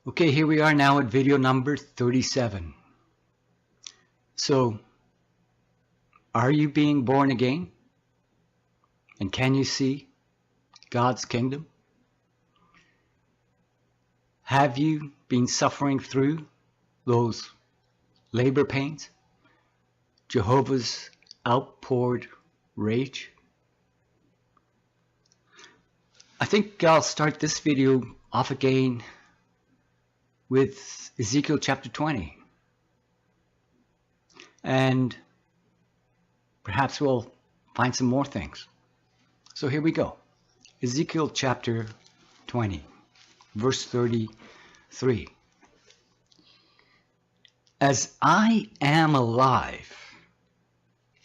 Okay, here we are now at video number 37. So, are you being born again? And can you see God's kingdom? Have you been suffering through those labor pains? Jehovah's outpoured rage? I think I'll start this video off again with Ezekiel chapter 20. And perhaps we'll find some more things. So here we go. Ezekiel chapter 20, verse 33. As I am alive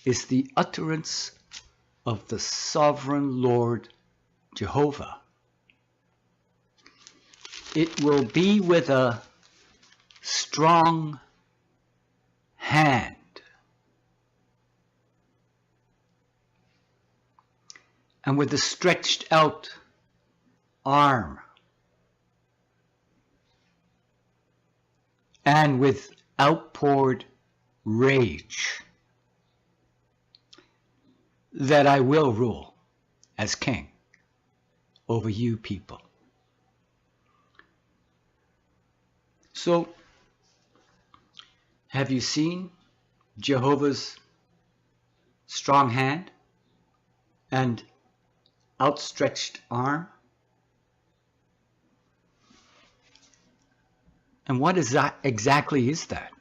is the utterance of the sovereign Lord Jehovah. It will be with a strong hand and with a stretched out arm and with outpoured rage that I will rule as king over you people. So, have you seen Jehovah's strong hand and outstretched arm? And what is that exactly is that?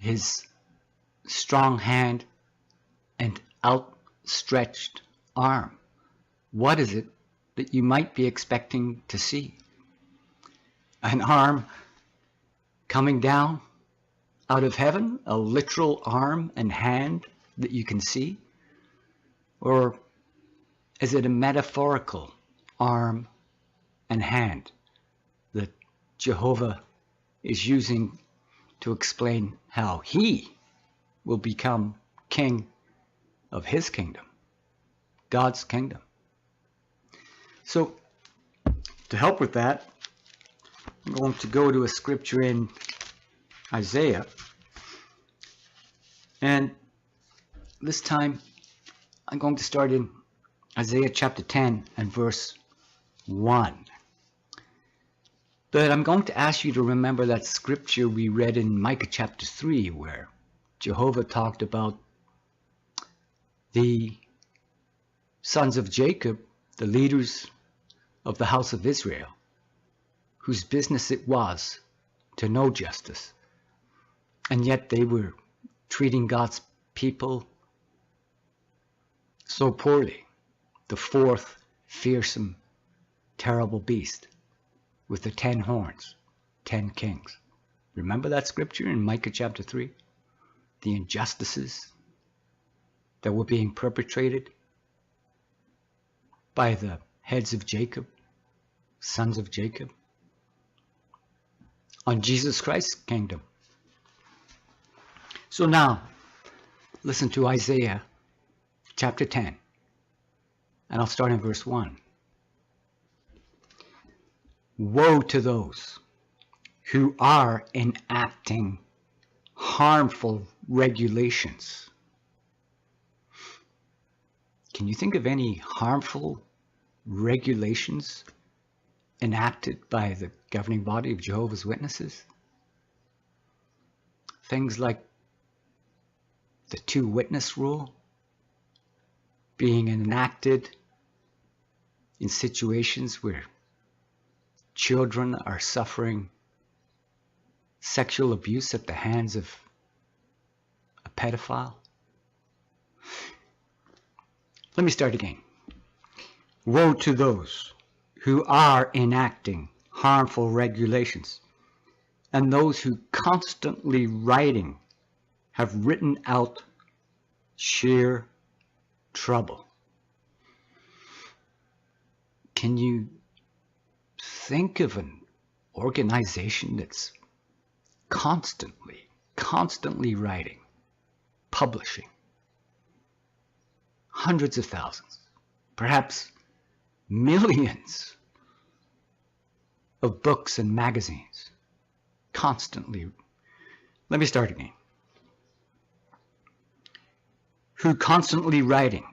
His strong hand and outstretched arm. What is it that you might be expecting to see? An arm coming down out of heaven, a literal arm and hand that you can see? Or is it a metaphorical arm and hand that Jehovah is using to explain how he will become king of his kingdom, God's kingdom? So, to help with that, I'm going to go to a scripture in Isaiah, and this time I'm going to start in Isaiah chapter 10 and verse 1. But I'm going to ask you to remember that scripture we read in Micah chapter 3, where Jehovah talked about the sons of Jacob, the leaders of the house of Israel, whose business it was to know justice, and yet they were treating God's people so poorly. The fourth fearsome, terrible beast with the 10 horns, 10 kings. Remember that scripture in Micah chapter 3? The injustices that were being perpetrated by the heads of Jacob, sons of Jacob, on Jesus Christ's kingdom. So now, listen to Isaiah chapter 10, and I'll start in verse 1. Woe to those who are enacting harmful regulations. Can you think of any harmful regulations enacted by the governing body of Jehovah's Witnesses? Things like the 2-witness rule being enacted in situations where children are suffering sexual abuse at the hands of a pedophile. Let me start again. Woe to those who are enacting harmful regulations, and those who constantly writing have written out sheer trouble. Can you think of an organization that's constantly writing, publishing hundreds of thousands, perhaps millions of books and magazines constantly, let me start again. Who constantly writing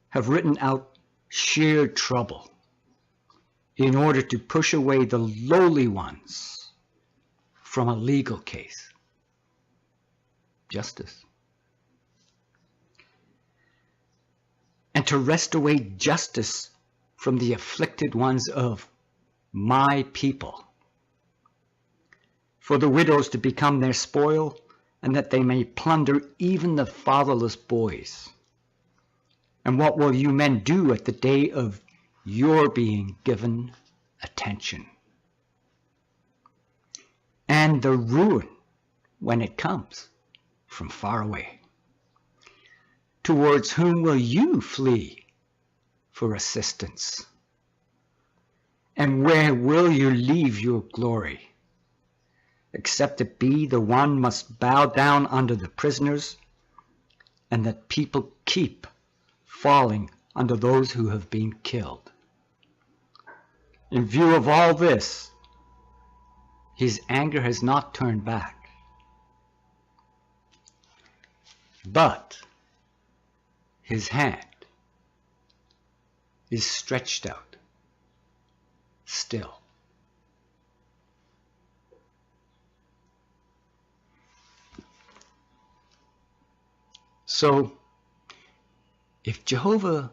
have written out sheer trouble in order to push away the lowly ones from a legal case. Justice. And to wrest away justice from the afflicted ones of my people, for the widows to become their spoil, and that they may plunder even the fatherless boys. And what will you men do at the day of your being given attention? And the ruin when it comes from far away. Towards whom will you flee for assistance? And where will you leave your glory? Except it be the one must bow down under the prisoners, and that people keep falling under those who have been killed. In view of all this, his anger has not turned back, but his hand is stretched out still. So, if Jehovah,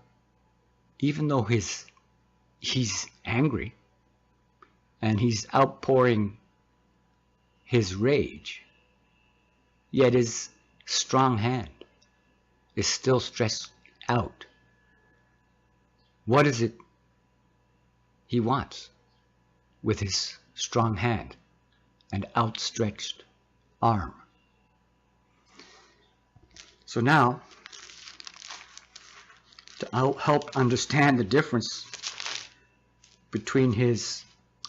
even though he's angry and he's outpouring his rage, yet his strong hand is still stretched out, what is it he wants with his strong hand and outstretched arm? So now, to help understand the difference between his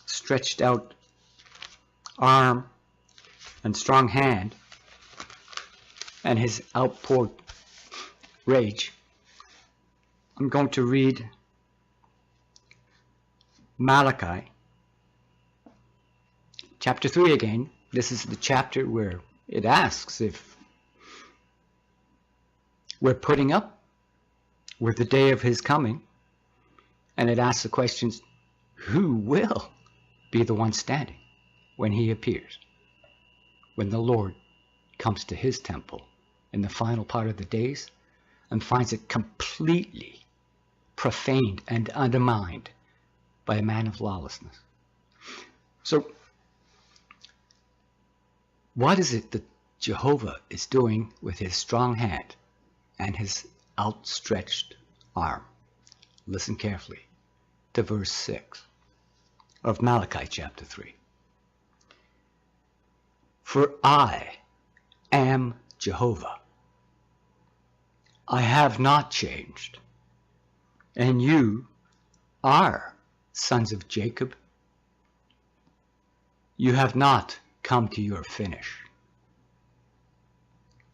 stretched out arm and strong hand and his outpoured rage, I'm going to read Malachi chapter 3 again. This is the chapter where it asks if we're putting up with the day of his coming, and it asks the questions, who will be the one standing when he appears, when the Lord comes to his temple in the final part of the days and finds it completely profaned and undermined by a man of lawlessness. So what is it that Jehovah is doing with his strong hand and his outstretched arm? Listen carefully to verse 6 of Malachi chapter 3. For I am Jehovah. I have not changed, and you are sons of Jacob. You have not come to your finish.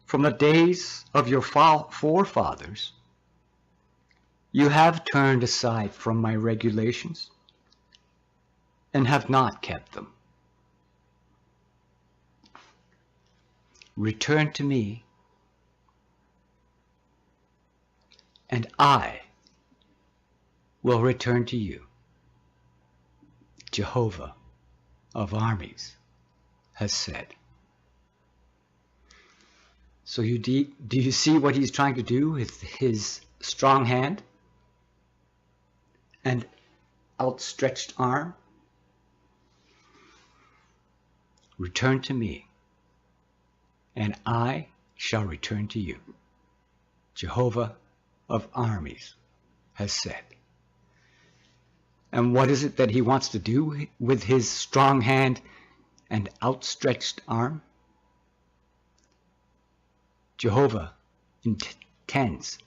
From the days of your forefathers, you have turned aside from my regulations and have not kept them. Return to me, and I will return to you. Jehovah of armies has said. So do you see what he's trying to do with his strong hand and outstretched arm? Return to me, and I shall return to you. Jehovah of armies has said. And what is it that he wants to do with his strong hand and outstretched arm? Jehovah intends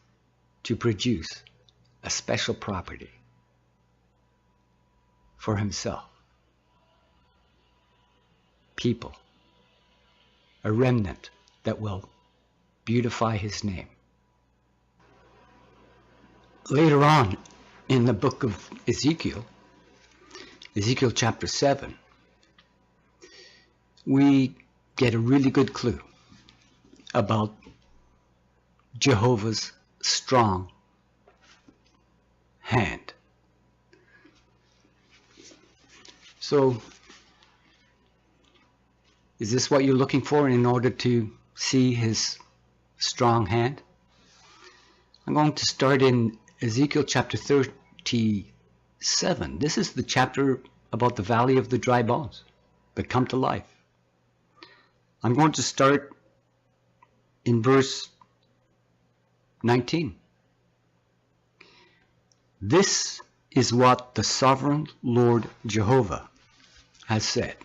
to produce a special property for himself. People, a remnant that will beautify his name. Later on in the book of Ezekiel chapter 7, we get a really good clue about Jehovah's strong hand. So, is this what you're looking for in order to see his strong hand? I'm going to start in Ezekiel chapter 37. This is the chapter about the valley of the dry bones that come to life. I'm going to start in verse 19. This is what the sovereign Lord Jehovah has said.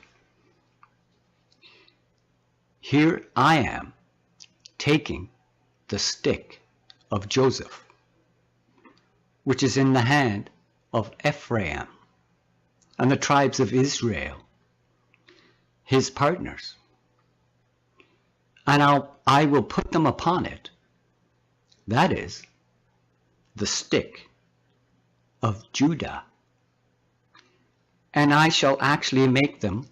Here I am taking the stick of Joseph, which is in the hand of Ephraim and the tribes of Israel, his partners, and I will put them upon it, that is, the stick of Judah, and I shall actually make them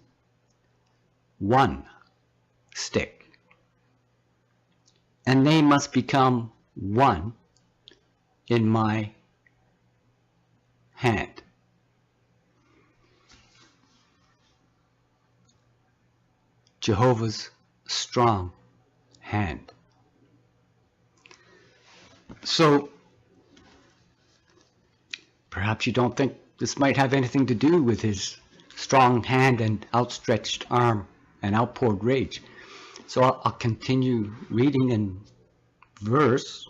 one stick, and they must become one in my hand. Jehovah's strong hand. So, perhaps you don't think this might have anything to do with his strong hand and outstretched arm and outpoured rage. So I'll continue reading in verse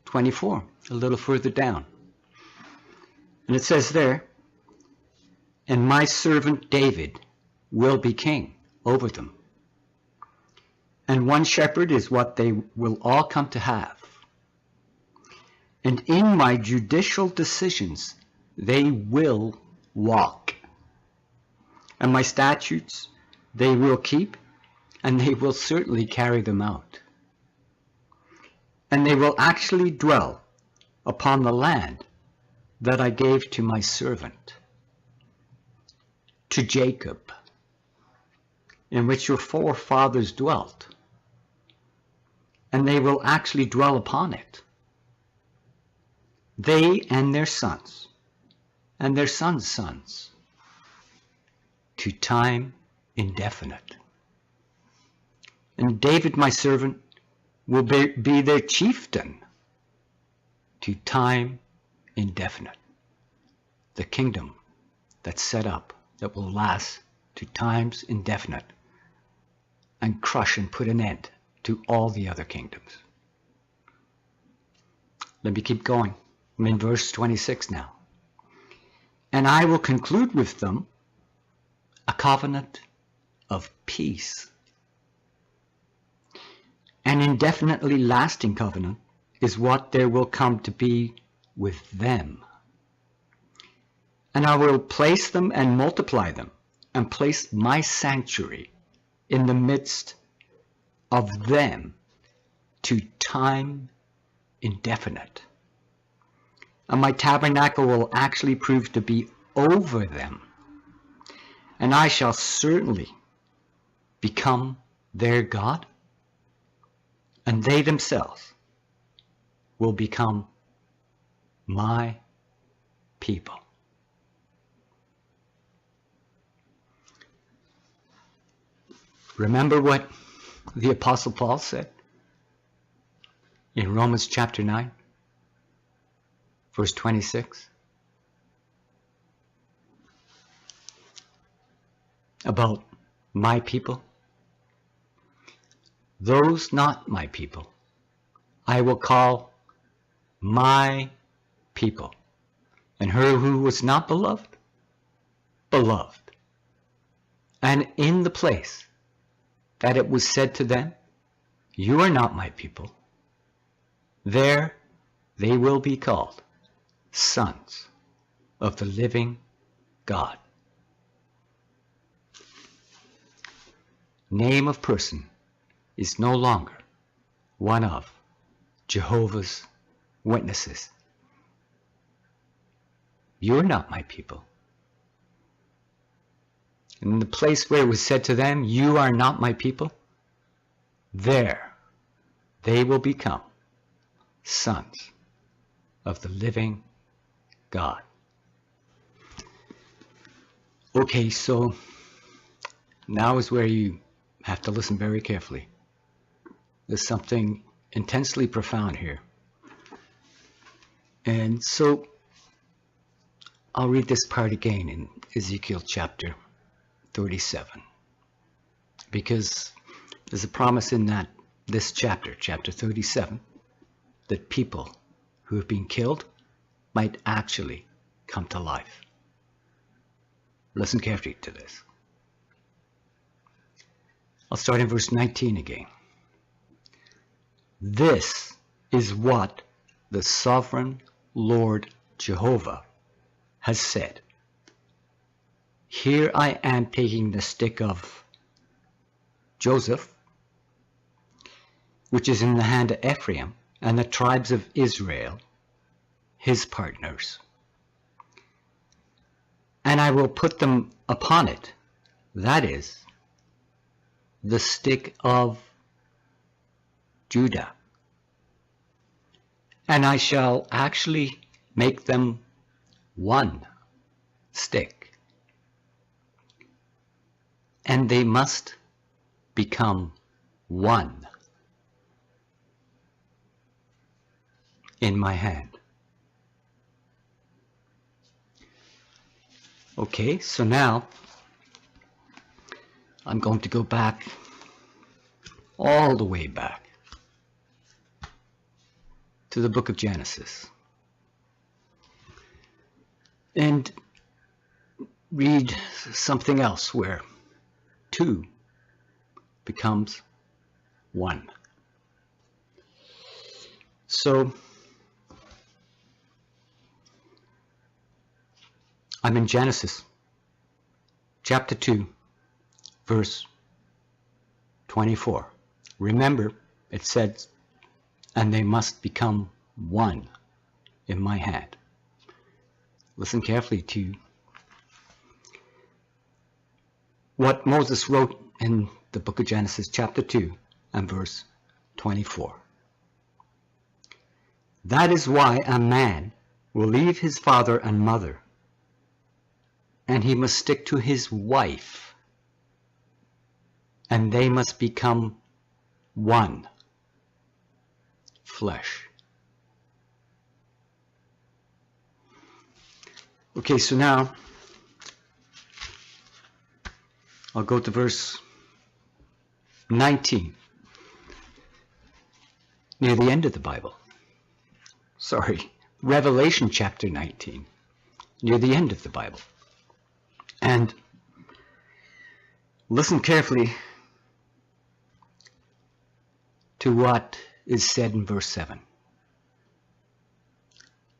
24, a little further down. And it says there, and my servant David will be king over them. And one shepherd is what they will all come to have. And in my judicial decisions they will walk. And my statutes they will keep, and they will certainly carry them out. And they will actually dwell upon the land that I gave to my servant, to Jacob, in which your forefathers dwelt. And they will actually dwell upon it, they and their sons, and their sons' sons, to time indefinite. And David, my servant, will be their chieftain to time indefinite. The kingdom that's set up, that will last to times indefinite, and crush and put an end to all the other kingdoms. Let me keep going. I'm in verse 26 now. And I will conclude with them a covenant of peace. An indefinitely lasting covenant is what there will come to be with them. And I will place them and multiply them, and place my sanctuary in the midst of them to time indefinite. And my tabernacle will actually prove to be over them. And I shall certainly become their God, and they themselves will become my people. Remember what the Apostle Paul said in Romans chapter 9, verse 26, about my people. Those not my people, I will call my people, and her who was not beloved, beloved. And in the place that it was said to them, you are not my people, there they will be called sons of the living God. Name of person is no longer one of Jehovah's Witnesses. You're not my people. And in the place where it was said to them, you are not my people, there they will become sons of the living God. Okay, so now is where you have to listen very carefully. There's something intensely profound here. And so I'll read this part again in Ezekiel chapter 37, because there's a promise in this chapter, chapter 37, that people who have been killed might actually come to life. Listen carefully to this. I'll start in verse 19 again. This is what the sovereign Lord Jehovah has said. Here I am taking the stick of Joseph, which is in the hand of Ephraim, and the tribes of Israel, his partners. And I will put them upon it, that is, the stick of Judah. And I shall actually make them one stick. And they must become one in my hand. Okay, so now I'm going to go back, all the way back, to the book of Genesis and read something else where two becomes one. So I'm in Genesis chapter 2, verse 24. Remember, it said, and they must become one in my hand. Listen carefully to what Moses wrote in the book of Genesis chapter 2 and verse 24. That is why a man will leave his father and mother, and he must stick to his wife, and they must become one flesh. Okay, so now I'll go to verse 19, near the end of the Bible. Sorry, Revelation chapter 19, near the end of the Bible. And listen carefully to what is said in verse 7.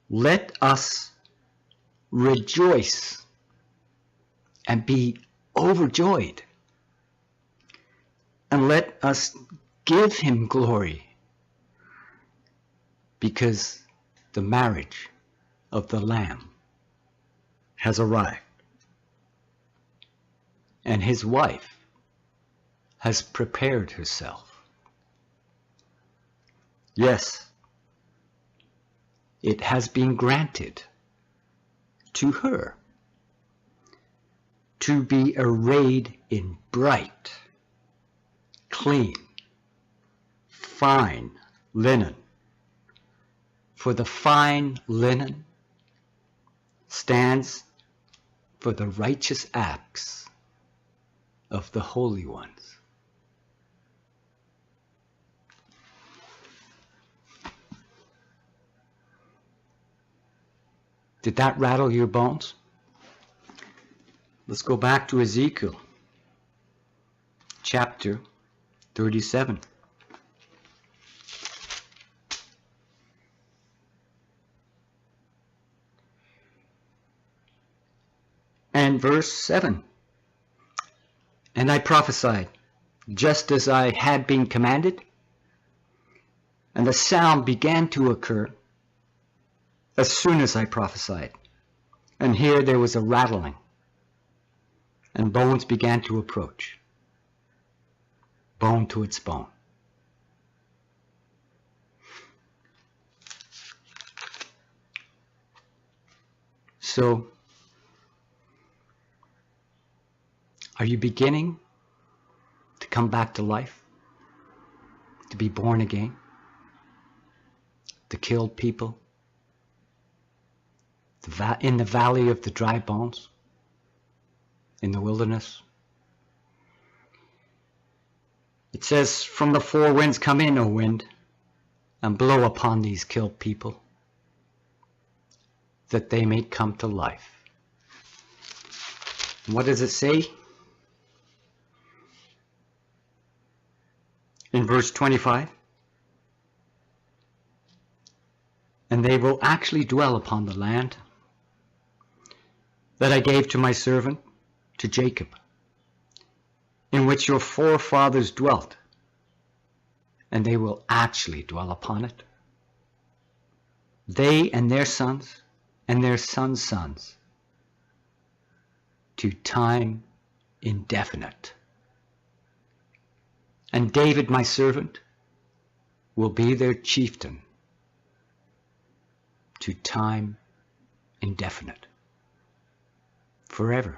Let us rejoice and be overjoyed, and let us give him glory, because the marriage of the Lamb has arrived, and his wife has prepared herself. Yes, it has been granted to her to be arrayed in bright, clean, fine linen. For the fine linen stands for the righteous acts of the holy ones. Did that rattle your bones? Let's go back to Ezekiel chapter 37. And verse 7. And I prophesied, just as I had been commanded, and the sound began to occur as soon as I prophesied. And here there was a rattling. and bones began to approach, bone to its bone. So, are you beginning to come back to life? To be born again? To kill people? In the valley of the dry bones? In the wilderness? It says, from the four winds come in, O wind, and blow upon these killed people, that they may come to life. And what does it say? In verse 25, and they will actually dwell upon the land that I gave to my servant, to Jacob, in which your forefathers dwelt, and they will actually dwell upon it. They and their sons and their sons' sons, to time indefinite. And David, my servant, will be their chieftain to time indefinite, forever.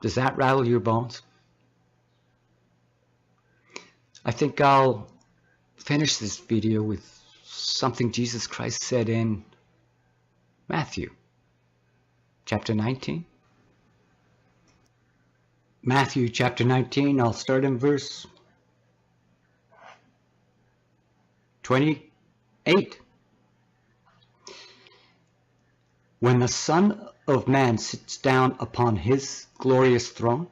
Does that rattle your bones? I think I'll finish this video with something Jesus Christ said in Matthew chapter 19. Matthew chapter 19, I'll start in verse 28. When the Son of Man sits down upon his glorious throne,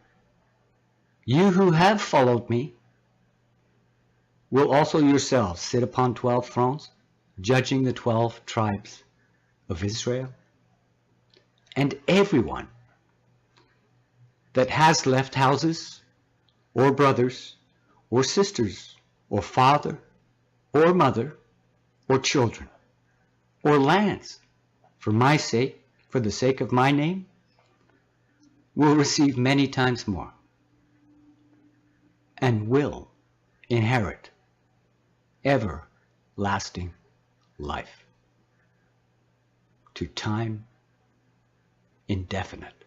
you who have followed me will also yourselves sit upon 12 thrones, judging the 12 tribes of Israel. And everyone that has left houses, or brothers, or sisters, or father, or mother, or children, or lands, for my sake, for the sake of my name, will receive many times more, and will inherit everlasting life to time indefinite.